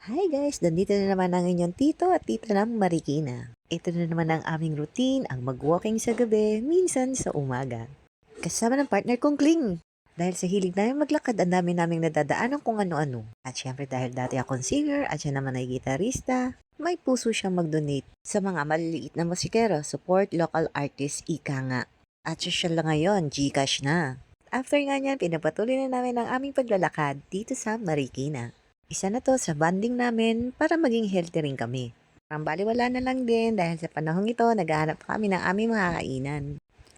Hi guys! Nandito na naman ang inyong tito at tita ng Marikina. Ito na naman ang aming routine, ang mag-walking sa gabi, minsan sa umaga. Kasama ng partner kong Kling. Dahil sa hilig namin maglakad, ang dami naming nadadaanan kung ano-ano. At syempre dahil dati akong singer at siya naman ay gitarista, may puso siyang mag-donate sa mga maliliit na musikero, support local artists, ika nga. At siya lang ngayon, Gcash na. After nga niyan, pinapatuloy na namin ang aming paglalakad dito sa Marikina. Isa na to sa bonding namin para maging healthy rin kami. Ang baliwala na lang din dahil sa panahong ito, naghahanap kami ng aming mga kainan.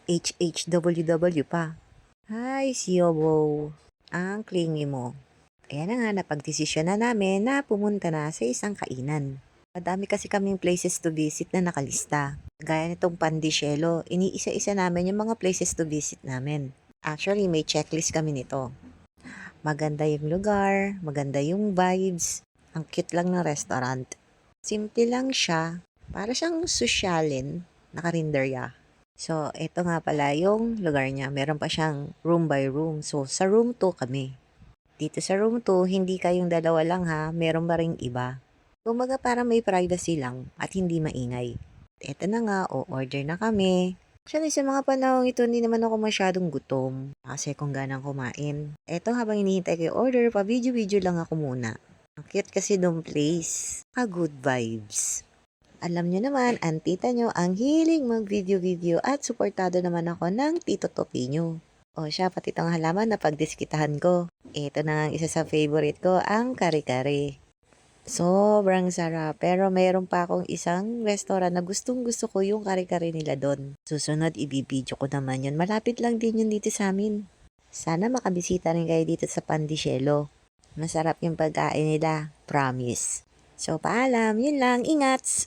HHWW pa. Hi, Siyobo. Ang clingy mo. Kaya na nga, napagdesisyon na namin na pumunta na sa isang kainan. Madami kasi kaming places to visit na nakalista. Gaya nitong Pandicelo, iniisa-isa namin yung mga places to visit namin. Actually, may checklist kami nito. Maganda yung lugar, maganda yung vibes. Ang cute lang ng restaurant. Simple lang siya. Para siyang sosyalin na karinderya. So, ito nga pala yung lugar niya. Meron pa siyang room by room. So, sa room 2 kami. Dito sa room 2, hindi kayong dalawa lang ha. Meron ba ring iba? Kumbaga para may privacy lang at hindi maingay. Ito na nga, o-order na kami. Actually, sa mga panahong ito, hindi naman ako masyadong gutom. Kasi kung ganang kumain. Eto, habang hinihintay ko yung order, pa-video-video lang ako muna. Ang cute kasi nung place. Good vibes. Alam nyo naman, ang tita nyo ang hiling mag-video-video at suportado naman ako ng Tito Topinyo. O siya, pati itong halaman na pagdiskitahan ko. Ito na ang isa sa favorite ko, ang kare-kare. Sobrang sarap. Pero mayroon pa akong isang restaurant na gustong gusto ko yung kare-kare nila doon. Susunod, ibibidyo ko naman yun. Malapit lang din yun dito sa amin. Sana makabisita rin kayo dito sa Pandicelo. Masarap yung pagkain nila. Promise. So, paalam. Yun lang. Ingats!